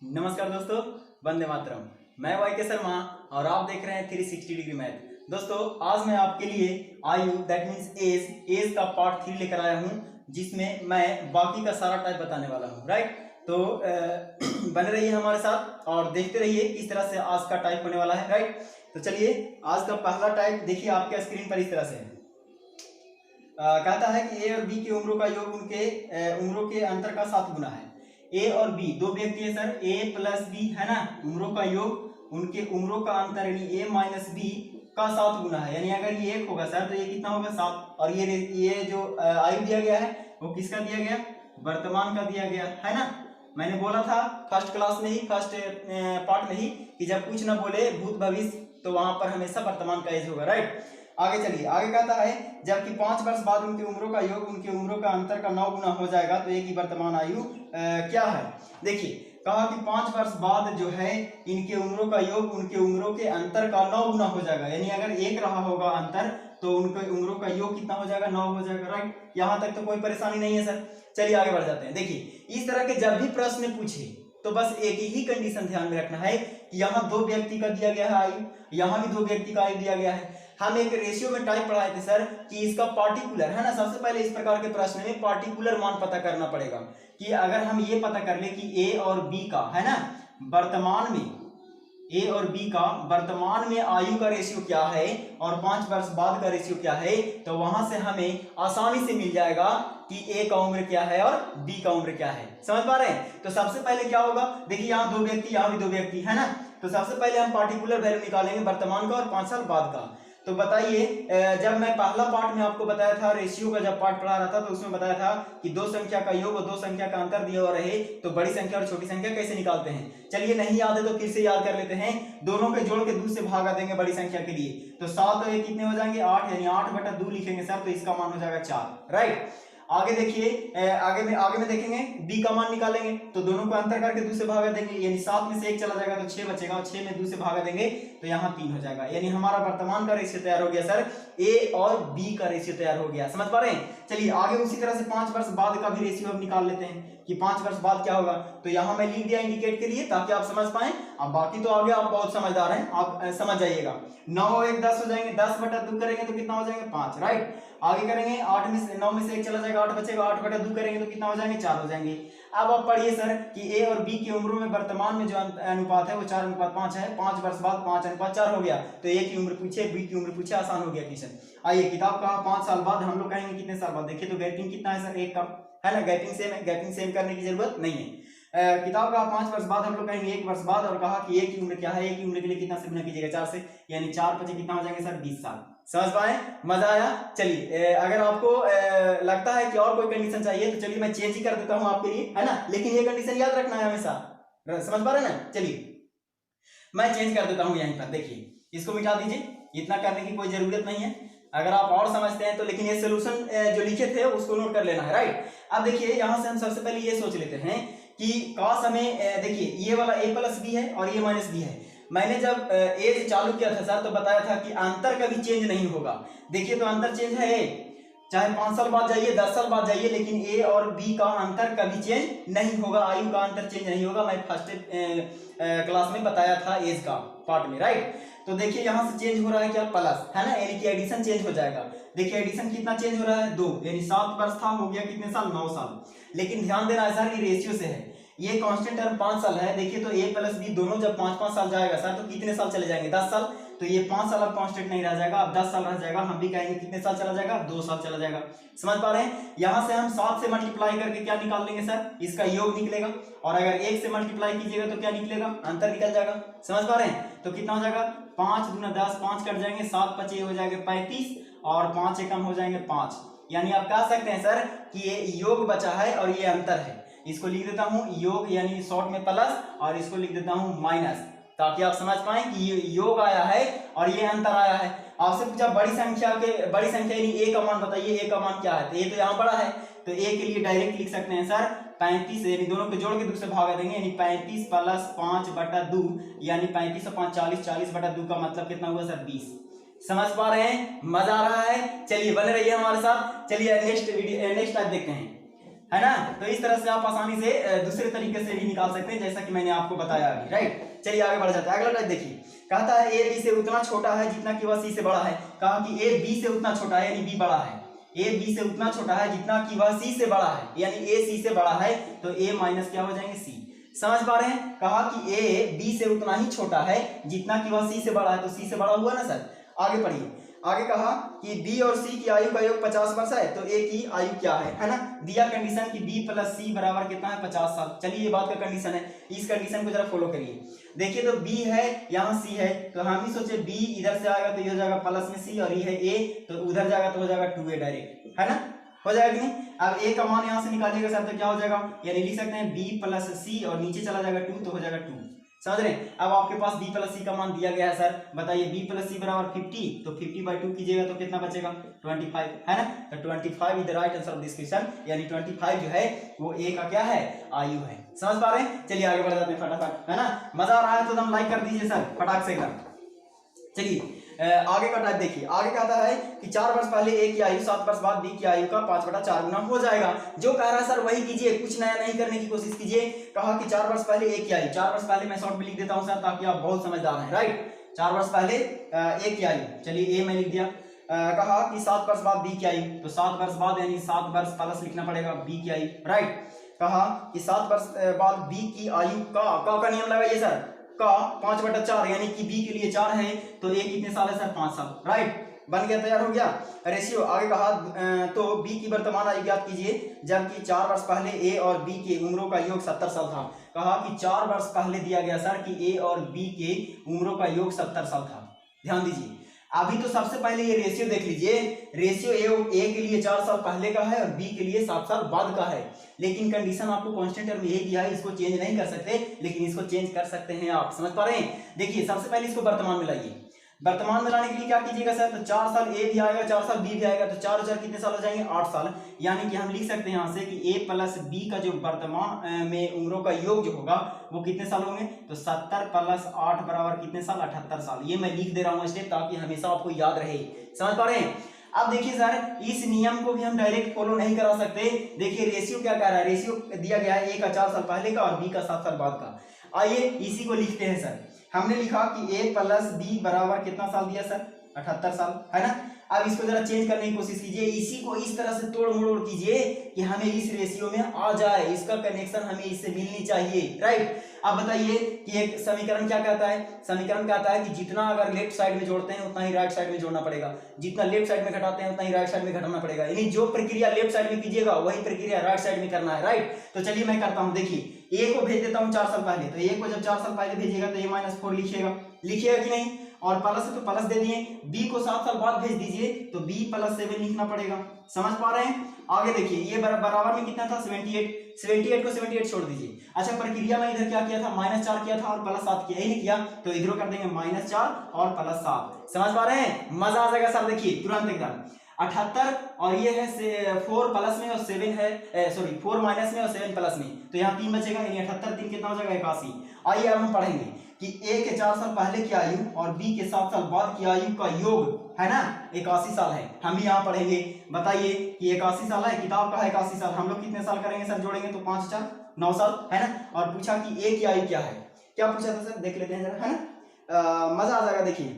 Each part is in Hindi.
नमस्कार दोस्तों, वंदे मातरम। मैं वाई शर्मा और आप देख रहे हैं 360 डिग्री मैथ। दोस्तों, आज मैं आपके लिए आयु दैट मीन्स एज का पार्ट 3 लेकर आया हूं, जिसमें मैं बाकी का सारा टाइप बताने वाला हूं। राइट, तो बने रहिए हमारे साथ और देखते रहिए किस तरह से आज का टाइप होने वाला है। राइट, तो चलिए आज का पहला टाइप देखिए आपके स्क्रीन पर इस तरह से कहता है कि ए और बी की उम्रों का योग उनके उम्रों के अंतर का 7 गुना है। ए और बी दो व्यक्ति है सर, ए प्लस बी है ना, उम्रों का योग उनके उम्रों का अंतर यानी ए माइनस बी का 7 गुना है। यानी अगर ये 1 होगा सर तो ये कितना होगा 7। और ये जो आयु दिया गया है वो किसका दिया गया, वर्तमान का दिया गया है ना। मैंने बोला था फर्स्ट क्लास में ही, फर्स्ट पार्ट में ही, कि जब कुछ ना बोले भूत भविष्य तो वहां पर हमेशा वर्तमान का एज होगा। राइट, आगे चलिए, आगे कहता है जबकि 5 वर्ष बाद उनकी उम्रों का योग उनकी उम्रों का अंतर का 9 गुना हो जाएगा तो एक ही वर्तमान आयु क्या है। देखिए, कहा कि 5 वर्ष बाद जो है इनके उम्रों का योग उनके उम्रों के अंतर का 9 गुना हो जाएगा। यानी अगर 1 रहा होगा अंतर तो उनके उम्रों का योग कितना हो जाएगा, 9 हो जाएगा। राइट, यहां तक तो कोई परेशानी नहीं है सर। चलिए आगे बढ़ जाते हैं। देखिए, इस तरह के जब भी प्रश्न पूछे तो बस एक ही कंडीशन ध्यान में रखना है कि यहाँ 2 व्यक्ति का दिया गया है आयु, यहाँ भी 2 व्यक्ति का आयु दिया गया है। हम एक रेशियो में टाइप पढ़ाए थे सर कि इसका पार्टिकुलर है ना, सबसे पहले इस प्रकार के प्रश्न में पार्टिकुलर मान पता करना पड़ेगा कि अगर हम ये पता कर ले कि ए और बी का है ना वर्तमान में, ए और बी का वर्तमान में आयु का रेशियो क्या है और 5 वर्ष बाद का रेशियो क्या है, तो वहां से हमें आसानी से मिल जाएगा कि ए का उम्र क्या है और बी का उम्र क्या है। समझ पा रहे हैं। तो सबसे पहले क्या होगा, देखिए यहाँ 2 व्यक्ति, यहाँ भी 2 व्यक्ति है ना, तो सबसे पहले हम पार्टिकुलर वैल्यू निकालेंगे वर्तमान का और 5 साल बाद का। तो बताइए, जब मैं पहला पार्ट में आपको बताया था, रेशियो का जब पार्ट पढ़ा रहा था तो उसमें बताया था कि 2 संख्या का योग और 2 संख्या का अंतर दिया हुआ रहे तो बड़ी संख्या और छोटी संख्या कैसे निकालते हैं। चलिए नहीं याद है तो फिर से याद कर लेते हैं। दोनों के जोड़ के 2 से भागा देंगे बड़ी संख्या के लिए, तो 7 और 1 कितने हो जाएंगे 8, यानी 8/2 लिखेंगे सर, तो इसका मान हो जाएगा 4। राइट, आगे देखिए, आगे में देखेंगे बी का मान निकालेंगे तो दोनों को अंतर करके 2 से भागा देंगे, यानी 7 में से 1 चला जाएगा तो 6 बचेगा और 6 में 2 से भागा देंगे तो यहाँ 3 हो जाएगा। यानी हमारा वर्तमान का रेशियो तैयार हो गया सर, ए और बी का रेशियो तैयार हो गया। समझ पा रहे हैं। चलिए आगे उसी तरह से 5 वर्ष बाद का भी रेशियो अब निकाल लेते हैं कि 5 वर्ष बाद क्या होगा। तो यहाँ मैं लिख दिया इंडिकेट के लिए ताकि आप समझ पाए। अब बाकी तो आगे आप बहुत समझदार हैं, आप समझ जाइएगा। 9 और 1 10 हो जाएंगे, 10/2 करेंगे तो कितना हो जाएंगे 5। राइट, आगे करेंगे 8 में से 9 में से 1 चला जाएगा 8 बचेगा, 8/2 करेंगे तो कितना हो जाएंगे 4 हो जाएंगे। अब आप पढ़िए सर कि ए और बी की उम्रों में वर्तमान में जो अनुपात है वो 4:5 है। 5 वर्ष बाद 5:4 हो गया तो ए की उम्र पूछे, बी की उम्र पूछे, आसान हो गया क्वेश्चन। आइए, किताब का 5 साल बाद, हम लोग कहेंगे कितने साल बाद। देखिए तो गैपिंग कितना है सर, 1 का है ना, गैपिंग सेम है, गैपिंग सेम करने की जरूरत नहीं है। किताब का 5 वर्ष बाद, हम लोग कहेंगे 1 वर्ष बाद, और कहा कि ए की उम्र क्या है, ए की उम्र के लिए कितना से गुना कीजिएगा 4 से, यानी 4 5 कितना हो जाएंगे सर 20 साल। समझ पाए, मजा आया। चलिए अगर आपको लगता है कि और कोई कंडीशन चाहिए तो चलिए मैं चेंज ही कर देता हूं आपके लिए, है ना, लेकिन ये कंडीशन याद रखना है हमेशा। समझ पा रहे हैं ना। चलिए मैं चेंज कर देता हूं यहीं पर, देखिए इसको मिटा दीजिए, इतना करने की कोई जरूरत नहीं है। अगर आप और समझते हैं तो, लेकिन ये सोल्यूशन जो लिखे थे उसको नोट कर लेना है। राइट, अब देखिए यहां से हम सबसे पहले ये सोच लेते हैं कि काश हमें, देखिए ये वाला a प्लस बी है और ये माइनस बी है। मैंने जब एज चालू किया था सर तो बताया था कि अंतर कभी चेंज नहीं होगा। देखिए तो अंतर चेंज है, चाहे 5 साल बाद जाइए 10 साल बाद जाइए, लेकिन ए और बी का अंतर कभी चेंज नहीं होगा, आयु का अंतर चेंज नहीं होगा। मैं फर्स्ट क्लास में बताया था एज का पार्ट में। राइट, तो देखिए यहां से चेंज हो रहा है क्या, प्लस है ना, यानी कि एडिशन चेंज हो जाएगा। देखिए एडिशन कितना चेंज हो रहा है 2, यानी 7 वर्ष था, हो गया कितने साल 9 साल। लेकिन ध्यान देना है सर, ये रेशियो से है, ये कांस्टेंट टर्म 5 साल है। देखिए तो ए प्लस बी दोनों जब 5-5 साल जाएगा सर तो कितने साल चले जाएंगे 10 साल। तो ये 5 साल अब कांस्टेंट नहीं रह जाएगा, अब 10 साल रह जाएगा। हम भी कहेंगे कितने साल चला जाएगा 2 साल चला जाएगा। समझ पा रहे हैं। यहां से हम 7 से मल्टीप्लाई करके क्या निकाल लेंगे सर, इसका योग निकलेगा, और अगर 1 से मल्टीप्लाई कीजिएगा तो क्या निकलेगा, अंतर निकल जाएगा। समझ पा रहे हैं। तो कितना हो जाएगा 5 दूना 10, 5 कट जाएंगे, 7 5 हो जाएंगे 35 और 5 एकम हो जाएंगे 5। यानी आप कह सकते हैं सर कि ये योग बचा है और ये अंतर है। इसको लिख देता हूं योग, यानी शॉर्ट में प्लस, और इसको लिख देता हूं माइनस, ताकि आप समझ पाएं कि ये योग आया है और ये अंतर आया है। आपसे पूछा बड़ी संख्या यानी ए का मान बताइए, ए का मान क्या है, तो ये तो यहाँ बड़ा है, तो ए के लिए डायरेक्ट लिख सकते हैं सर 35, यानी दोनों को जोड़ के 2 से भागा देंगे, यानी 35 + 5/2, यानी 35 और 5 40, 40/2 का मतलब कितना हुआ सर 20। समझ पा रहे हैं, मजा आ रहा है। चलिए बने रहिए हमारे साथ। चलिए नेक्स्ट टाइप देखते हैं। है ना। तो इस तरह से आप आसानी से दूसरे तरीके से भी निकाल सकते हैं, जैसा कि मैंने आपको बताया अभी, राइट। चलिए आगे बढ़ जाता है। अगला टाइप देखिए, कहता है ए बी से उतना छोटा है जितना कि वह सी से बड़ा है। कहा कि ए बी से उतना छोटा है, यानी बी बड़ा है। ए बी से उतना छोटा है जितना कि वह सी से बड़ा है, यानी ए सी से बड़ा है, तो ए माइनस क्या हो जाएंगे, सी। समझ पा रहे हैं। कहा कि ए बी से उतना ही छोटा है जितना कि वह सी से बड़ा है, तो सी से बड़ा हुआ ना सर। आगे पढ़िए। आगे कहा कि बी और सी की आयु का योग 50 वर्ष है, तो ए की आयु क्या है ना। दिया कंडीशन कि बी प्लस सी बराबर कितना है, 50 साल। चलिए ये बात का कंडीशन है, इस कंडीशन को जरा फॉलो करिए। देखिए तो बी है, यहाँ सी है, तो हम ही सोचे बी इधर से आएगा तो ये हो जाएगा प्लस में सी, और ये है ए, तो उधर जाएगा तो हो जाएगा 2a डायरेक्ट, है ना। हो जाएगा कि नहीं। अब ए का मान यहाँ से निकालिएगा सर, तो क्या हो जाएगा, यानी लिख सकते हैं बी प्लस सी, और नीचे चला जाएगा 2, तो हो जाएगा 2। समझ रहे हैं। अब आपके पास b प्लस सी का मान दिया गया है सर, बताइए b प्लस सी बराबर 50, तो 50/2 कीजिएगा तो कितना बचेगा, 25, है ना। तो 25 is the right answer of this question, यानी 25 जो है वो a का क्या है, आयु है। समझ पा रहे हैं। चलिए आगे बढ़ जाते हैं फटाफट, है ना। मजा आ रहा है तो एकदम लाइक कर दीजिए सर, फटाक से एकदम। चलिए आगे का टाइप देखिए। आगे कहता है कि 4 वर्ष पहले ए की आयु 7 वर्ष बाद बी की आयु का 5/4 गुना हो जाएगा। जो कह रहा है सर वही कीजिए, कुछ नया नहीं करने की कोशिश कीजिए। कहा कि 4 वर्ष पहले ए की आयु, 4 वर्ष पहले मैं शॉर्ट में लिख देता हूं सर, ताकि आप बहुत समझदार हैं, राइट। 4 वर्ष पहले ए की आयु, चलिए ए में लिख दिया। कहा कि 7 वर्ष बाद बी की आयु, तो 7 वर्ष बाद यानी 7 वर्ष प्लस लिखना पड़ेगा बी की आयु, राइट। कहा कि 7 वर्ष बाद बी की आयु का नियम लगाइए सर, का 5/4, यानी कि बी के लिए 4 है, तो ए कितने साल है सर, 5 साल, राइट। बन गया, तैयार हो गया रेशियो। आगे कहा तो बी की वर्तमान आयु ज्ञात कीजिए, जबकि 4 वर्ष पहले ए और बी के उम्रों का योग 70 साल था। कहा कि 4 वर्ष पहले दिया गया सर कि ए और बी के उम्रों का योग 70 साल था। ध्यान दीजिए, अभी तो सबसे पहले ये रेशियो देख लीजिए। रेशियो ए के लिए 4 साल पहले का है और बी के लिए 7 साल बाद का है, लेकिन कंडीशन आपको कांस्टेंट टर्म यही दिया है, इसको चेंज नहीं कर सकते, लेकिन इसको चेंज कर सकते हैं आप। समझ पा रहे हैं। देखिए सबसे पहले इसको वर्तमान में लाइए। वर्तमान में लाने के लिए क्या कीजिएगा सर, तो 4 साल ए भी आएगा, 4 साल बी भी आएगा, तो 4 और 4 कितने साल हो जाएंगे, 8 साल। यानी कि हम लिख सकते हैं यहाँ से कि ए प्लस बी का जो वर्तमान में उम्रों का योग जो होगा वो कितने साल होंगे, तो 70 + 8 बराबर कितने साल, 78 साल। ये मैं लिख दे रहा हूँ स्टेप, ताकि हमेशा आपको याद रहे। समझ पा रहे हैं। अब देखिए सर, इस नियम को भी हम डायरेक्ट फॉलो नहीं करा सकते। देखिए रेशियो क्या कह रहा है, रेशियो दिया गया है ए का 4 साल पहले का और बी का 7 साल बाद का। आइए इसी को लिखते हैं सर। हमने लिखा कि ए प्लस बी बराबर कितना साल दिया सर, 78 साल, है ना। अब इसको जरा चेंज करने की कोशिश कीजिए, इसी को इस तरह से तोड़ मरोड़ कीजिए कि हमें इस रेशियो में आ जाए, इसका कनेक्शन हमें इससे मिलनी चाहिए, राइट। अब बताइए कि एक समीकरण क्या कहता है, समीकरण कहता है कि जितना अगर लेफ्ट साइड में जोड़ते हैं उतना ही राइट साइड में जोड़ना पड़ेगा, जितना लेफ्ट साइड में घटाते हैं उतना ही राइट साइड में घटाना पड़ेगा। यानी जो प्रक्रिया लेफ्ट साइड में कीजिएगा वही प्रक्रिया राइट साइड में करना है, राइट। तो चलिए मैं करता हूं। देखिए ए को भेज देता हूं 4 साल पहले, तो ए को जब 4 साल पहले भेजिएगा तो ए -4 लिखिएगा कि नहीं, और प्लस है तो प्लस दे दिए। बी को 7 साल बाद भेज दीजिए, तो बी + 7 लिखना पड़ेगा। समझ पा रहे हैं। आगे देखिए ये बराबर में कितना था, 78 को 78 छोड़ दीजिए। अच्छा प्रक्रिया में इधर क्या किया था, -4 किया था और +7 किया, यही नहीं किया, तो इधर कर देंगे -4 और +7। समझ पा रहे हैं। मजा आ जाएगा सर। देखिए तुरंत एकदम 78 और ये है 4 प्लस में और 7 है, सॉरी 4 माइनस में और 7 प्लस में, तो यहाँ 3 बचेगा, यानी 78 3 कितना हो जाएगा, 81। आइए अब हम पढ़ेंगे कि ए के 4 साल पहले की आयु और बी के 7 साल बाद की आयु का योग है ना 81 साल है। हम भी यहाँ पढ़ेंगे। बताइए कि 81 साल है, किताब का है 81 साल, हम लोग कितने साल करेंगे सर, जोड़ेंगे तो 5 4 9 साल, है ना। और पूछा कि ए की आयु क्या है, क्या पूछा था सर, देख लेते हैं जरा, है ना। मजा आ जाएगा। देखिए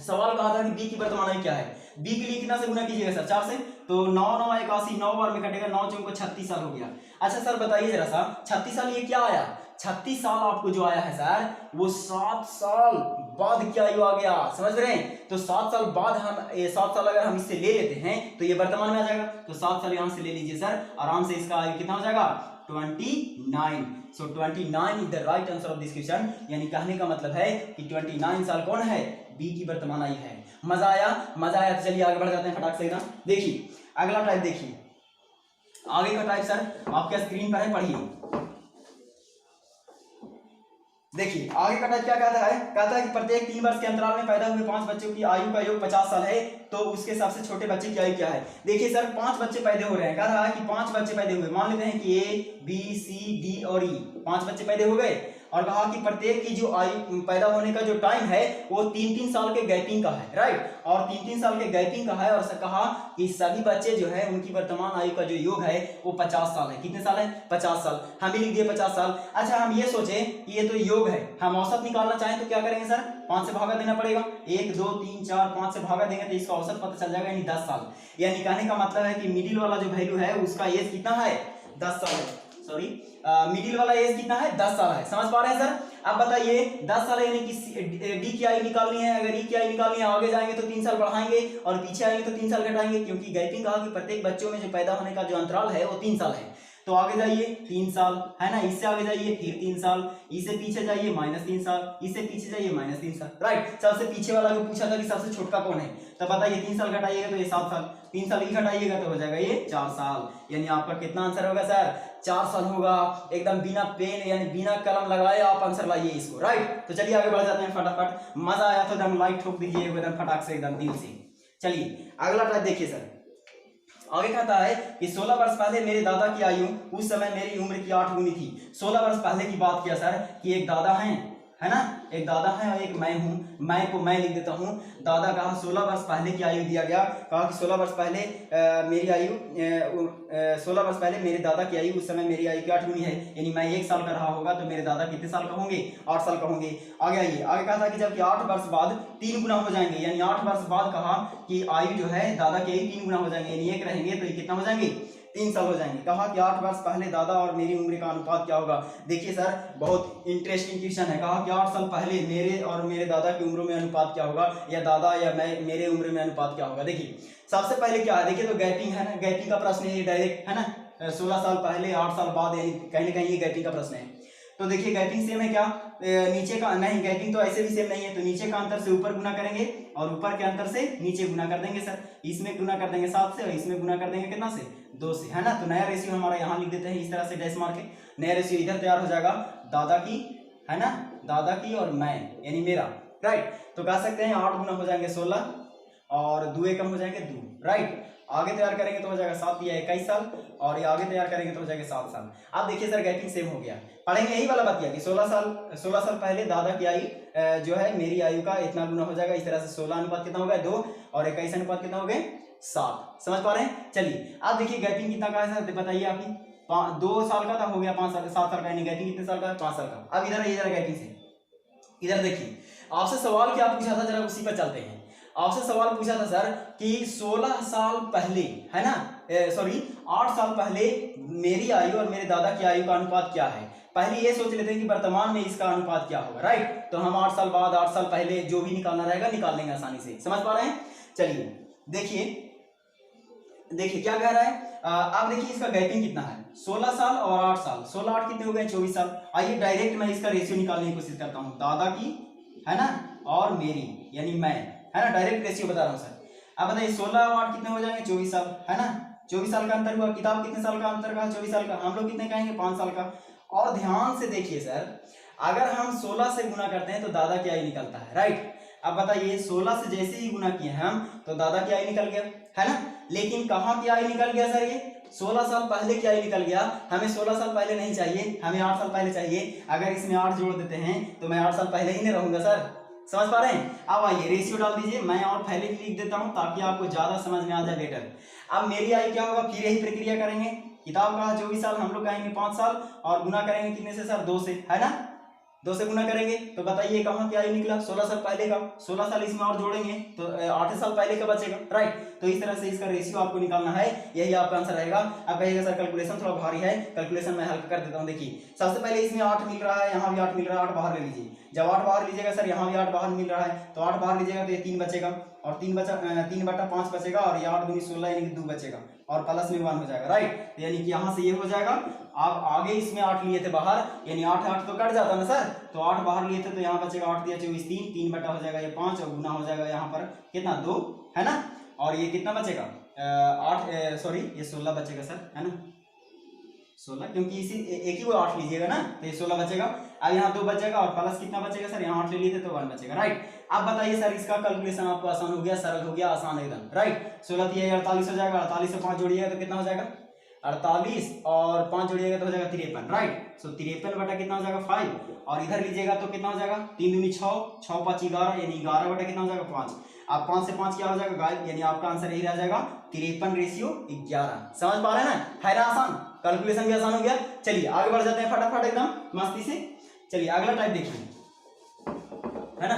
सवाल कहा था कि बी की वर्तमान आयु क्या है। बी के लिए कितना से गुना कीजिएगा सर, 4 से, तो 9 9 81, 9 बार में कटेगा, 9 चौको 36 साल हो गया। अच्छा सर बताइए जरा सा, 36 साल ये क्या आया, 36 साल आपको जो आया है सर वो 7 साल बाद की आयु आ गया। समझ रहे हैं। तो 7 साल बाद हम 7 साल अगर हम इससे ले लेते हैं तो ये वर्तमान में आ जाएगा, तो 7 साल यहां से ले लीजिए सर, आराम से इसका आयु कितना हो जाएगा, 29। सो 29 is the right answer of this question. यानी कहने का मतलब है कि 29 साल कौन है, बी की वर्तमान आयु है। मजा आया, मजा आया। तो चलिए आगे बढ़ जाते हैं फटाक से ना। देखिए अगला टाइप देखिए, आगे का टाइप सर आपके स्क्रीन पर है, पढ़िए। देखिए आगे का टाइप क्या कहता है, कहता है कि प्रत्येक 3 वर्ष के अंतराल में पैदा हुए 5 बच्चों की आयु का योग 50 साल है, तो उसके सबसे छोटे बच्चे की आयु क्या है। देखिए सर 5 बच्चे पैदा हो रहे हैं, कह रहा है कि 5 बच्चे पैदा हुए, मान लेते हैं कि ए बी सी डी और ई 5 बच्चे पैदा हो गए, और कहा कि प्रत्येक की जो आयु पैदा होने का जो टाइम है वो 3-3 साल के गैपिंग का है, राइट, और 3-3 साल के गैपिंग का है। और कहा कि सभी बच्चे जो है उनकी वर्तमान आयु का जो योग है वो 50 साल है। कितने साल है? 50 साल। हम भी लिख दिए 50 साल। अच्छा, हम ये सोचे कि ये तो योग है, हम औसत निकालना चाहें तो क्या करेंगे सर? 5 से भागा देना पड़ेगा। 1 2 3 4 5 से भागा देंगे तो इसका औसत पता चल जाएगा, यानी 10 साल। यानी कहने का मतलब है कि मिडिल वाला जो वैल्यू है उसका एज कितना है? 10 साल है। सॉरी, मिडिल वाला एज कितना है? 10 साल है। समझ पा रहे हैं सर? अब बताइए 10 साल यानी कि डी की आयु निकालनी है। अगर ई की आयु निकालनी है, आगे जाएंगे तो 3 साल बढ़ाएंगे और पीछे आएंगे तो 3 साल घटाएंगे, क्योंकि गैपिंग कहा कि प्रत्येक बच्चों में जो पैदा होने का जो अंतराल है वो 3 साल है। तो आगे जाइए 3 साल है ना, इससे आगे जाइए फिर 3 साल, इससे पीछे जाइए -3 साल, इससे पीछे जाइए -3 साल, राइट। सबसे पीछे वाला को पूछा था कि सबसे छोटा कौन है, तो बताइए 3 साल घटाइएगा तो ये 7 साल, 3 साल ही घटाइएगा तो हो जाएगा ये 4 साल। यानी आपका कितना आंसर होगा सर? 4 साल होगा। एकदम बिना पेन यानी बिना कलम लगाए आप आंसर लाइए इसको, राइट। तो चलिए आगे बढ़ जाते हैं फटाफट। मजा आया तो एकदम लाइक ठोक दीजिए एकदम फटाक से, एकदम दिल से। चलिए अगला टाइप देखिए सर। आगे कहता है कि 16 वर्ष पहले मेरे दादा की आयु उस समय मेरी उम्र की 8 गुनी थी। 16 वर्ष पहले की बात किया सर कि एक दादा है ना, एक दादा है और एक मैं हूँ। मैं को मैं लिख देता हूँ। दादा कहा 16 वर्ष पहले की आयु दिया गया। कहा कि 16 वर्ष पहले मेरी आयु 16 वर्ष पहले मेरे दादा की आयु उस समय मेरी आयु की 8 गुनी है। यानी मैं 1 साल का रहा होगा तो मेरे दादा कितने साल का होंगे? 8 साल का होंगे। आगे आइए, आगे कहा था कि जबकि 8 वर्ष बाद 3 गुना हो जाएंगे। यानी 8 वर्ष बाद कहा कि आयु जो है दादा की आयु 3 गुना हो जाएंगे, यानी 1 रहेंगे तो ये कितना हो जाएंगे? 3 साल हो जाएंगे। कहा कि 8 वर्ष पहले दादा और मेरी उम्र का अनुपात क्या होगा? देखिए सर बहुत इंटरेस्टिंग क्वेश्चन है। कहा कि 8 साल पहले मेरे और मेरे दादा की उम्र में अनुपात क्या होगा, या दादा या मैं मेरे उम्र में अनुपात क्या होगा? देखिए सबसे पहले क्या है, देखिए तो गैपिंग है ना, गैपिंग का प्रश्न है ये डायरेक्ट, है ना। 16 साल पहले 8 साल बाद, यानी कहीं ना कहीं ये गैपिंग का प्रश्न है। तो देखिए गैपिंग सेम है क्या? नीचे का नहीं, गैपिंग तो ऐसे भी सेम नहीं है। तो नीचे का अंतर से ऊपर गुना करेंगे और ऊपर के अंतर से नीचे गुना कर देंगे सर। इसमें गुना कर देंगे 7 से और इसमें गुना कर देंगे कितना से? 2 से, है ना। तो नया रेशियो हमारा यहाँ लिख देते हैं इस तरह से डैश मार के। नया रेशियो इधर तैयार हो जाएगा, दादा की, है ना, दादा की और मैं यानी मेरा, राइट। तो कह सकते हैं 8 गुना हो जाएंगे 16 और 2 एकम हो जाएंगे 2, राइट। आगे तैयार करेंगे तो हो जाएगा 7 या 21 साल, और ये आगे तैयार करेंगे तो हो जाएगा 7 साल। अब देखिए सर गैपिंग सेम हो गया। पढ़ेंगे यही वाला बतिया कि 16 साल पहले दादा की आयु जो है मेरी आयु का इतना गुना हो जाएगा। इस तरह से 16 अनुपात कितना हो गया? 2 और 21 अनुपात कितना हो गए? 7। समझ पा रहे हैं? चलिए अब देखिए गैपिंग कितना का है सर, बताइए आप ही। 2 साल का था, हो गया 5 साल, 7 साल का, यानी गैपिंग कितने साल का है? 5 साल का। अब इधर गैपिंग से इधर देखिए आपसे सवाल क्या पूछा था, जरा उसी पर चलते हैं। आपसे सवाल पूछा था सर कि 16 साल पहले, है ना, सॉरी 8 साल पहले मेरी आयु और मेरे दादा की आयु का अनुपात क्या है। पहले ये सोच लेते हैं कि वर्तमान में इसका अनुपात क्या होगा, राइट। तो हम 8 साल बाद 8 साल पहले जो भी निकालना रहेगा निकाल लेंगे आसानी से। समझ पा रहे हैं? चलिए देखिए क्या कह रहा है। अब देखिए इसका गैपिंग कितना है, 16 साल और 8 साल। 16 8 कितने हो गए? 24 साल। आइए डायरेक्ट मैं इसका रेशियो निकालने की कोशिश करता हूँ, दादा की, है ना, और मेरी यानी मैं, है ना, डायरेक्ट रेशियो बता रहा हूँ सर। अब बताइए 16 और 8 कितने हो जाएंगे? 24 साल, है ना। 24 साल का अंतर हुआ। किताब कितने साल का अंतर कहा? 24 साल का। हम लोग कितने कहेंगे? 5 साल का। और ध्यान से देखिए सर, अगर हम 16 से गुना करते हैं तो दादा की आयु निकलता है, राइट। अब बताइए 16 से जैसे ही गुना किए हम तो दादा की आयु निकल गया, है ना। लेकिन कहाँ की आयु निकल गया सर? ये 16 साल पहले की आयु निकल गया। हमें 16 साल पहले नहीं चाहिए, हमें 8 साल पहले चाहिए। अगर इसमें 8 जोड़ देते हैं तो मैं 8 साल पहले ही नहीं रहूंगा सर। समझ पा रहे हैं? अब आइए रेशियो डाल दीजिए, मैं और पहले भी लिख देता हूं ताकि आपको ज्यादा समझ में आ जाए बेटर। अब मेरी आयु क्या होगा? फिर यही प्रक्रिया करेंगे। किताब कहा 24 साल, हम लोग कहेंगे 5 साल और गुना करेंगे कितने से सर? 2 से, है ना। 2 से गुना करेंगे तो बताइए कहाँ की आयु निकला? 16 साल पहले का। 16 साल इसमें और जोड़ेंगे तो 8 साल पहले का बचेगा, राइट। तो इस तरह से इसका रेशियो आपको निकालना है, यही आपका आंसर रहेगा। अब कहिएगा सर कैलकुलेशन थोड़ा भारी है, कैलकुलेशन मैं हल्का कर देता हूँ। देखिए सबसे पहले इसमें 8 मिल रहा है, यहाँ भी 8 मिल रहा है, 8 बाहर ले लीजिए। जब 8 बाहर लीजिएगा सर, यहाँ भी 8 बाहर मिल रहा है तो 8 बाहर लीजिएगा तो ये 3 बचेगा और 3/5 बचेगा और ये 8 दूनी 16 यानी कि 2 बचेगा और प्लस में 1 हो जाएगा, राइट। यानी कि यहाँ से ये हो जाएगा। आप आगे इसमें 8 लिए थे बाहर, यानी 8 8 तो कट जाता ना सर, तो 8 बाहर लिए थे तो यहाँ बचेगा 8 दिया 24 3 बटा हो जाएगा ये 5 और गुना हो जाएगा यहाँ पर कितना? 2, है ना। और ये कितना बचेगा? 8 सॉरी ये 16 बचेगा सर, है ना, 16, क्योंकि इसी एक ही वो 8 लीजिएगा ना तो ये 16 बचेगा। अब यहाँ 2 बचेगा और प्लस कितना बचेगा सर? यहाँ 8 ले लिए थे तो 1 बचेगा, राइट। अब बताइए सर इसका कैलकुलेशन आपको आसान हो गया, सरल हो गया, आसान एकदम, राइट। 16 3 48 हो जाएगा, 48 से 5 जोड़िएगा तो कितना हो जाएगा? 48 और 5 जोड़िएगा तो हो जाएगा 53, राइट। सो 53 बटा कितना हो जाएगा 5, और इधर लीजिएगा तो कितना हो जाएगा 3 दूनी 6, 6 5 11, यानी 11 बटा कितना हो जाएगा 5। अब 5 से 5 क्या हो जाएगा गायब, यानी आपका आंसर यही रह जाएगा 53:11। समझ पा रहे हैं ना, है ना आसान, कैलकुलेशन भी आसान हो गया। चलिए आगे बढ़ जाते हैं फटाफट एकदम मस्ती से। चलिए अगला टाइप देखिए, है ना,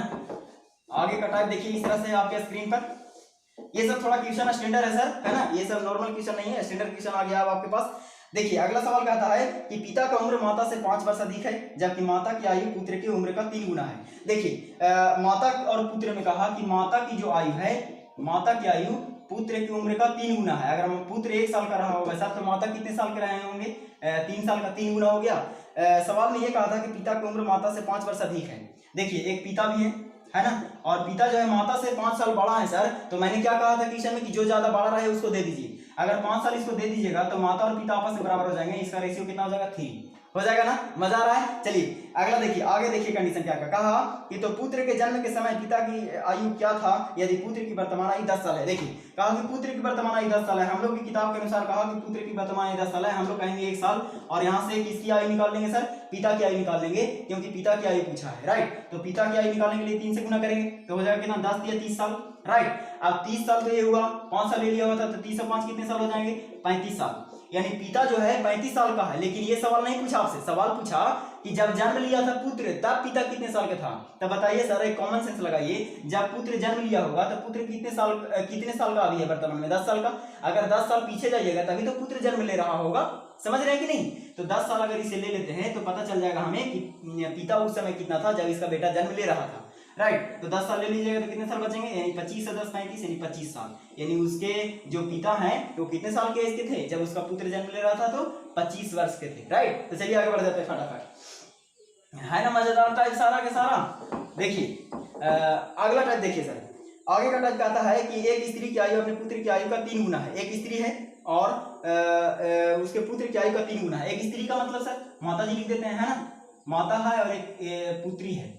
आगे का टाइप देखिए इस तरह से आपके स्क्रीन पर। ये सब थोड़ा क्वेश्चन स्टैंडर्ड है सर, है ना, ये सब नॉर्मल क्वेश्चन नहीं है, स्टैंडर्ड क्वेश्चन आ गया अब आपके पास। देखिए अगला सवाल कहता है कि पिता का उम्र माता से 5 वर्ष अधिक है, जबकि माता की आयु पुत्र की उम्र का 3 गुना है। देखिए माता और पुत्र में कहा कि माता की जो आयु है, माता की आयु पुत्र की उम्र का 3 गुना है। अगर पुत्र 1 साल का रहा होगा सर, तो माता कितने साल के रहे होंगे, 3 साल का 3 गुना हो गया। सवाल में ये कहा था कि पिता की उम्र माता से 5 वर्ष अधिक है। देखिए एक पिता भी है ना, और पिता जो है माता से 5 साल बड़ा है सर, तो मैंने क्या कहा था क्वेश्चन में कि जो ज्यादा बड़ा रहे उसको दे दीजिए। अगर 5 साल इसको दे दीजिएगा तो माता और पिता आपस में बराबर हो जाएंगे, इसका रेशियो कितना हो जाएगा 3 हो जाएगा ना, मजा आ रहा है। चलिए अगला देखिए, आगे देखिए कंडीशन क्या कहा कि तो पुत्र के जन्म के समय पिता की आयु क्या था यदि पुत्र की वर्तमान आयु 10 साल है। देखिए कहा कि पुत्र की वर्तमान आयु 10 साल है, हम लोग की किताब के अनुसार कहा कि पुत्र की वर्तमान आयु 10 साल है, हम लोग कहेंगे 1 साल, और यहाँ से किसकी आयु निकाल लेंगे सर, पिता की आयु निकाल लेंगे, क्योंकि पिता की आयु पूछा है, राइट। तो पिता की आयु निकालने के लिए 3 से गुना करेंगे तो हो जाएगा कितना 10 या 30 साल, राइट। अब 30 साल तो ये हुआ, 5 साल ले लिया हुआ था, तो 30 और 5 कितने साल हो जाएंगे 35 साल, यानी पिता जो है 35 साल का है। लेकिन ये सवाल नहीं पूछा आपसे, सवाल पूछा कि जब जन्म लिया था पुत्र तब पिता कितने साल का था। तब बताइए सर, एक कॉमन सेंस लगाइए, जब पुत्र जन्म लिया होगा तो पुत्र कितने साल का अभी है वर्तमान में, 10 साल का। अगर 10 साल पीछे जाइएगा तभी तो पुत्र जन्म ले रहा होगा, समझ रहे हैं कि नहीं। तो 10 साल अगर इसे ले लेते हैं तो पता चल जाएगा हमें कि पिता उस समय कितना था जब इसका बेटा जन्म ले रहा था, राइट। तो 10 साल ले लीजिएगा तो कितने साल बचेंगे, यानी 25 से 10 35, यानी 25 साल। यानी उसके जो पिता हैं वो कितने साल के एज के थे जब उसका पुत्र जन्म ले रहा था, तो 25 वर्ष के थे, राइट। तो चलिए आगे बढ़ जाते हैं फटाफट, है ना मजेदार टाइप सारा के सारा। देखिए अगला टाइप देखिए सर, आगे का टाइप कहता है कि एक स्त्री की आयु अपने पुत्र की आयु का 3 गुना है। एक स्त्री है और उसके पुत्र की आयु का 3 गुना है। एक स्त्री का मतलब सर माता जी लिख देते हैं, है ना, माता है और एक पुत्री है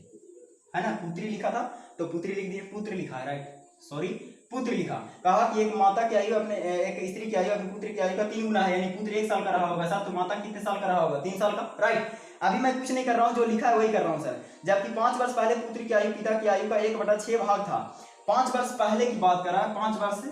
ना, पुत्री लिखा था तो पुत्री लिख दिए, पुत्र लिखा है, राइट, सॉरी पुत्र लिखा। कहा कि एक माता की आयु अपने एक स्त्री की आयु अपने पुत्र की आयु का 3 गुना है, यानी पुत्र 1 साल का रहा होगा सर, तो माता कितने साल का रहा होगा 3 साल का, राइट। अभी मैं कुछ नहीं कर रहा हूँ, जो लिखा है वही कर रहा हूँ सर। जबकि 5 वर्ष पहले पुत्र की आयु पिता की आयु का 1/6 भाग था। 5 वर्ष पहले की बात कर रहा है, 5 वर्ष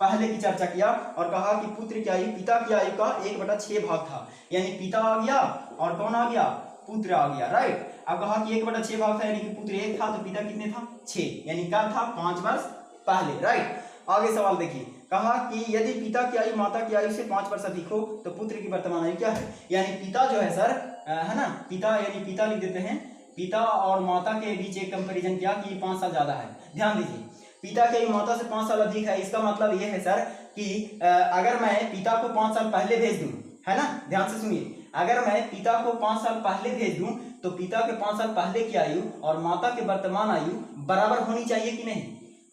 पहले की चर्चा किया और कहा कि पुत्र की आयु पिता की आयु का 1/6 भाग था, यानी पिता आ गया और कौन आ गया, पुत्र आ गया, राइट। अब कहा कि 1/6 भाग था, यानी कि पुत्र 1 था तो पिता कितने था 6, यानी कब था 5 वर्ष पहले, राइट। आगे सवाल देखिए, कहा कि यदि पिता की आयु माता की आयु से 5 वर्ष अधिक हो तो पुत्र की वर्तमान आयु क्या है। यानी पिता जो है सर, है ना, पिता यानी पिता लिख देते हैं, पिता और माता के बीच एक कंपैरिजन किया कि 5 साल ज्यादा है। ध्यान दीजिए, पिता की आयु माता से 5 साल अधिक है, इसका मतलब ये है सर कि अगर मैं पिता को 5 साल पहले भेज दूं, है ना, ध्यान से सुनिए, अगर मैं पिता को 5 साल पहले भेज दूं तो पिता के 5 साल पहले की आयु और माता के वर्तमान आयु बराबर होनी चाहिए कि नहीं,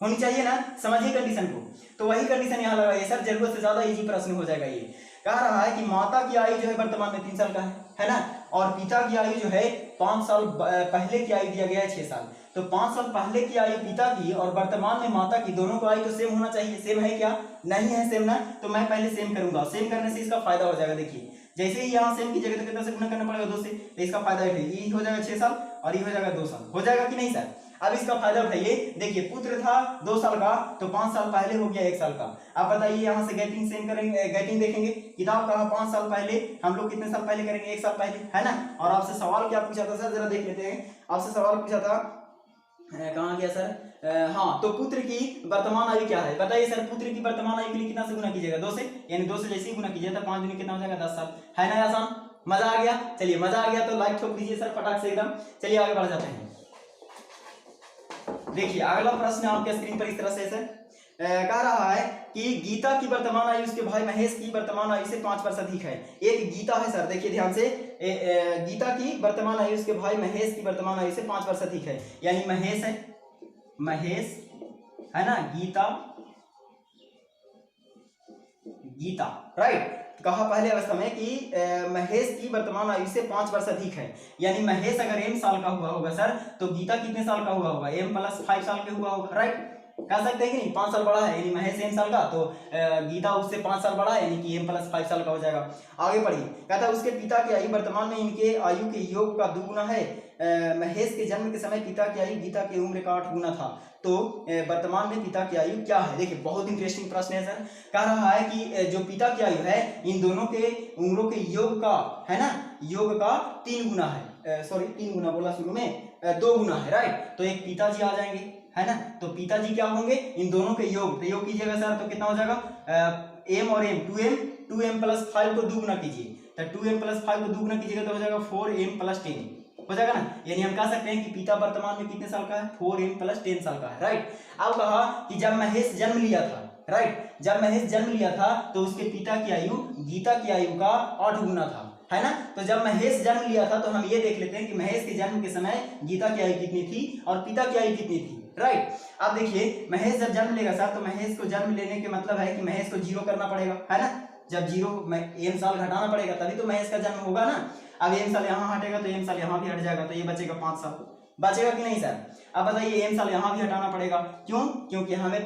होनी चाहिए ना, समझिए कंडीशन को। तो वही कंडीशन यहाँ लगाइए सर, जरूरत से ज्यादा इजी प्रश्न हो जाएगा। ये कह रहा है कि माता की आयु जो है वर्तमान में 3 साल का है ना, और पिता की आयु जो है 5 साल पहले की आयु दिया गया है 6 साल। तो 5 साल पहले की आयु पिता की और वर्तमान में माता की, दोनों को आयु तो सेम होना चाहिए। सेम है क्या, नहीं है सेम ना, तो मैं पहले सेम करूंगा। सेम करने से इसका फायदा हो जाएगा। देखिए जैसे ही यहाँ सेम की जगह तो कितना से गुना करना पड़ेगा 2 से, तो इसका फायदा ये हो जाएगा 6 साल और ये हो जाएगा 2 साल, हो जाएगा कि नहीं सर। अब इसका फायदा उठाइए, देखिए पुत्र था 2 साल का तो 5 साल पहले हो गया 1 साल का। अब बताइए यहाँ से गेटिंग सेम करेंगे, गेटिंग देखेंगे, किताब कहा 5 साल पहले, हम लोग कितने साल पहले करेंगे 1 साल पहले, है ना। और आपसे सवाल क्या पूछा था सर, जरा देख लेते हैं। आपसे सवाल पूछा था, कहाँ गया सर, हाँ, तो पुत्र की वर्तमान आयु क्या है बताइए सर। पुत्र की वर्तमान आयु के लिए कितना से गुना कीजिएगा 2 से, यानी 2 से जैसे ही गुना कीजिएगा तो 5 दूनी कितना हो जाएगा 10 साल, है ना आसान। मजा आ गया, चलिए मजा आ गया तो लाइक ठोक दीजिए सर फटाक से एकदम। चलिए आगे बढ़ जाते हैं। देखिए अगला प्रश्न आपके स्क्रीन पर इस तरह से सर कह रहा है कि गीता की वर्तमान आयु उसके भाई महेश की वर्तमान आयु से 5 वर्ष अधिक है। एक गीता है सर, देखिए ध्यान से, गीता की वर्तमान आयु उसके भाई महेश की वर्तमान आयु से 5 वर्ष अधिक है, यानी महेश है, महेश है ना, गीता, राइट। कहा पहले अवस्था में कि महेश की वर्तमान आयु से 5 वर्ष अधिक है, यानी महेश अगर m साल का हुआ होगा सर तो गीता कितने साल का हुआ होगा, m + 5 साल के हुआ होगा, राइट। कह सकते हैं कि नहीं, 5 साल बड़ा है, यानी महेश m साल का, तो गीता उससे 5 साल बड़ा है, यानी कि m + 5 साल का हो जाएगा। आगे पढ़िए, कहता है उसके पिता की आयु वर्तमान में इनके आयु के योग का 2 गुना है। महेश के जन्म के समय पिता की आयु गीता की उम्र का 8 गुना था, तो वर्तमान में पिता की आयु क्या है। देखिए बहुत इंटरेस्टिंग प्रश्न है सर। कह रहा है कि जो पिता की आयु है इन दोनों के उम्रों के योग का, है ना, योग का 3 गुना है, सॉरी 3 गुना बोला शुरू में, 2 गुना है, राइट। तो एक पिताजी आ जाएंगे, है ना, तो पिताजी क्या होंगे, इन दोनों के योग, तो योग कीजिएगा सर, तो कितना हो जाएगा, m और m, 2m + 5 को 2 गुना कीजिए, तो 2m + 5 को 2 गुना कीजिएगा तो हो जाएगा 4m + 10 हो जाएगा ना। यानी हम कह सकते हैं कि पिता वर्तमान में कितने साल का है, 4m + 10 साल का है, राइट। अब कहा कि जब महेश जन्म लिया था, राइट, जब महेश जन्म लिया था तो उसके पिता की आयु गीता की आयु का 8 गुना था, है ना। तो जब महेश जन्म लिया था तो हम ये देख लेते हैं कि महेश के जन्म के समय गीता की आयु कितनी थी और पिता की आयु कितनी थी, राइट। अब देखिए महेश जब जन्म लेगा सर, तो महेश को जन्म लेने के मतलब है कि महेश को 0 करना पड़ेगा, है ना। जब 0 m साल घटाना पड़ेगा तभी तो महेश का जन्म होगा ना। अब m साल यहाँ हटेगा तो m साल यहाँ भी हट जाएगा, तो ये बचेगा 5 साल, बचेगा कि नहीं सर। अब बताइए m साल यहाँ भी हटाना पड़ेगा, क्यों, क्योंकि हमें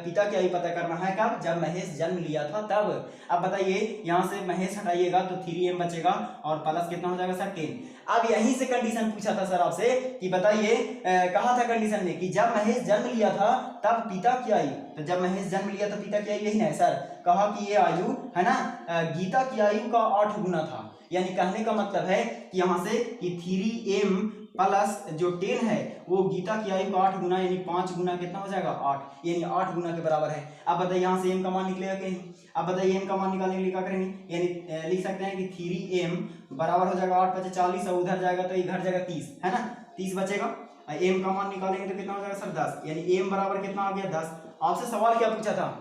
पिता की आयु पता करना है कब, जब महेश जन्म लिया था तब। अब बताइए यहाँ से महेश हटाइएगा तो 3m बचेगा और प्लस कितना हो जाएगा सर, 10। अब यहीं से कंडीशन पूछा था सर आपसे कि बताइए, कहा था कंडीशन में कि जब महेश जन्म लिया था तब पिता की आयु, तो जब महेश जन्म लिया तो पिता की आयु यही ना है सर। कहा कि ये आयु, है ना, गीता की आयु का 8 गुना था। यानी कहने का मतलब है कि यहाँ से कि 3m + जो 10 है वो गीता की आयु का 8 गुना, यानी 5 गुना कितना हो जाएगा, 8, यानी 8 गुना के बराबर है। अब बताइए यहाँ से m का मान निकलेगा कि नहीं। अब बताइए m का मान निकालने के लिए क्या करेंगे, यानी लिख सकते हैं कि 3m बराबर हो जाएगा 8 × 40 और उधर जाएगा तो इधर जाएगा 30, है ना, 30 बचेगा। m का मान निकालेंगे तो कितना हो जाएगा सर, 10, यानी m बराबर कितना आ गया, 10। आपसे सवाल क्या पूछा था,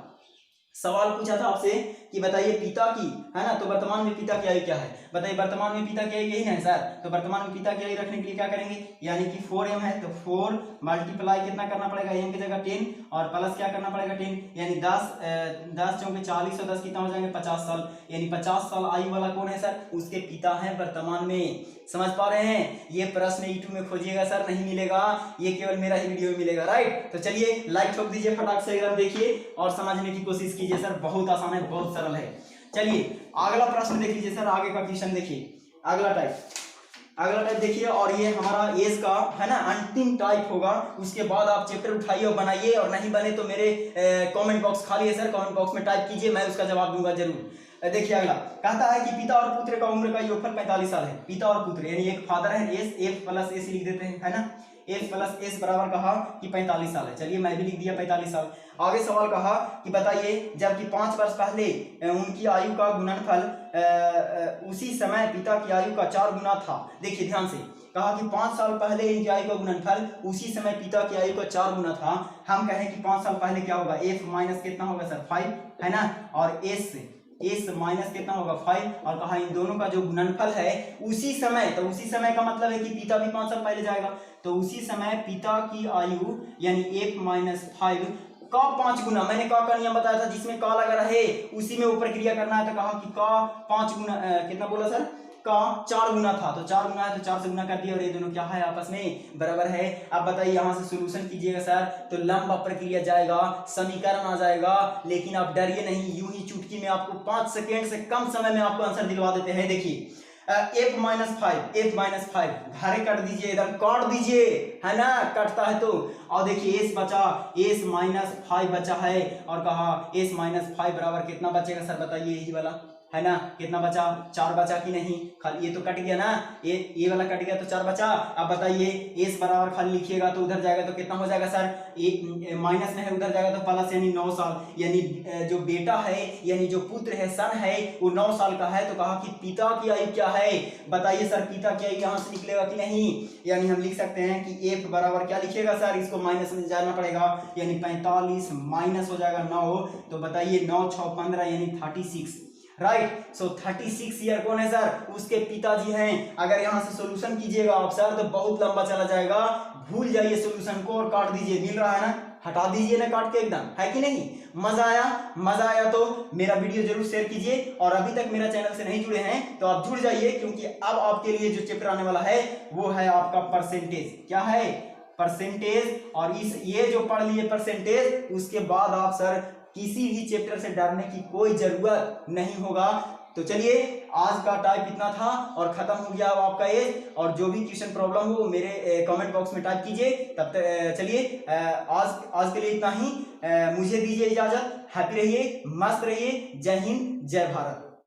सवाल पूछा था आपसे कि बताइए पिता की, है ना, तो वर्तमान में पिता की आयु क्या है, बताइए वर्तमान में पिता की आयु यही है सर। तो वर्तमान में पिता की आयु रखने के लिए क्या करेंगे, यानी कि 4m है तो 4 × कितना करना पड़ेगा, m की जगह 10 और प्लस क्या करना पड़ेगा 10, यानी 10 चौके 40 और 10 कितना हो जाएंगे 50 साल, यानी 50 साल आयु वाला कौन है सर, उसके पिता है वर्तमान में। समझ पा रहे हैं। ये प्रश्न यूट्यूब में खोजिएगा सर, नहीं मिलेगा, ये केवल मेरा ही वीडियो में मिलेगा, राइट। तो चलिए लाइक ठोक दीजिए फटाक से, एकदम देखिए और समझने की कोशिश कीजिए सर, बहुत आसान है, बहुत सरल है। चलिए अगला प्रश्न देख लीजिए सर, आगे का क्वेश्चन देखिए, अगला टाइप देखिए, और ये हमारा एज का, है ना, अंतिम टाइप होगा। उसके बाद आप चैप्टर उठाइए और बनाइए, और नहीं बने तो मेरे कमेंट बॉक्स खाली है सर, कमेंट बॉक्स में टाइप कीजिए, मैं उसका जवाब दूंगा जरूर। देखिए अगला कहता है कि पिता और पुत्र का उम्र का योगफल 45 साल है। पिता और पुत्र यानी एक फादर है एस, एफ प्लस एस लिख देते हैं, है ना, एफ प्लस एस बराबर कहा कि 45 साल है। चलिए मैं भी लिख दिया 45 साल। आगे सवाल कहा कि बताइए जबकि 5 वर्ष पहले उनकी आयु का गुणनफल उसी समय पिता की आयु का 4 गुना था। देखिए ध्यान से, कहा कि 5 साल पहले इनकी आयु का गुणनफल उसी समय पिता की आयु का 4 गुना था। हम कहें कि 5 साल पहले क्या होगा, एफ माइनस कितना होगा सर 5, है ना, और एस माइनस कितना होगा 5, और कहा इन दोनों का जो गुणनफल है उसी समय, तो उसी समय का मतलब है कि पिता भी 5 साल पहले जाएगा, तो उसी समय पिता की आयु यानी एफ माइनस 5 का 5 गुना। मैंने का नियम बताया था, जिसमें का लगा रहे उसी में ऊपर क्रिया करना है, तो कहा कि का 5 गुना कितना बोला सर, का 4 गुना था, तो 4 गुना है तो 4 से गुना कर दिया, और ये दोनों क्या है आपस में बराबर है। अब बताइए यहाँ से सॉल्यूशन कीजिएगा सर, तो लंबा प्रक्रिया जाएगा, समीकरण आ जाएगा, लेकिन आप डरिए नहीं, यूं ही चुटकी में आपको 5 सेकेंड से कम समय में आपको आंसर दिलवा देते हैं। देखिए एफ माइनस 5 घरे काट दीजिए, इधर काट दीजिए, है ना, कटता है तो, और देखिए एस बचा, एस माइनस 5 बचा है, और कहा एस माइनस 5 बराबर कितना बचेगा सर, बताइए यही वाला, है ना, कितना बचा, 4 बचा कि नहीं, खाली ये तो कट गया ना, ये वाला कट गया तो 4 बचा। अब बताइए एस बराबर खाली लिखिएगा तो उधर जाएगा तो कितना हो जाएगा सर, माइनस में है उधर जाएगा तो प्लस, यानी 9 साल, यानी जो बेटा है यानी जो पुत्र है सन है वो 9 साल का है। तो कहा कि पिता की आयु क्या है, बताइए सर पिता की आयु यहाँ से निकलेगा कि नहीं, यानी हम लिख सकते हैं कि एफ बराबर क्या लिखिएगा सर, इसको माइनस में जाना पड़ेगा, यानी 45 माइनस हो जाएगा 9, तो बताइए 9 6 15 यानी 36, राइट। सो 36 ईयर कौन है सर, उसके पिताजी हैं। अगर यहाँ से सॉल्यूशन कीजिएगा आप सर तो बहुत लंबा चला जाएगा, भूल जाइए सॉल्यूशन को और काट दीजिए, मिल रहा है ना, हटा दीजिए ना काट के, एकदम है कि नहीं। मजा आया तो मेरा वीडियो जरूर शेयर कीजिए, और अभी तक मेरा चैनल से नहीं जुड़े हैं तो आप जुड़ जाइए, क्योंकि अब आपके लिए जो चैप्टर आने वाला है वो है आपका परसेंटेज। क्या है, परसेंटेज, और इस ये जो पढ़ लिए परसेंटेज, उसके बाद आप सर किसी भी चैप्टर से डरने की कोई जरूरत नहीं होगा। तो चलिए आज का टाइप इतना था और खत्म हो गया अब आपका एज। और जो भी क्वेश्चन प्रॉब्लम हो मेरे कमेंट बॉक्स में टाइप कीजिए। तब तक चलिए आज के लिए इतना ही। मुझे दीजिए इजाजत। हैप्पी रहिए, मस्त रहिए। जय हिंद, जय भारत।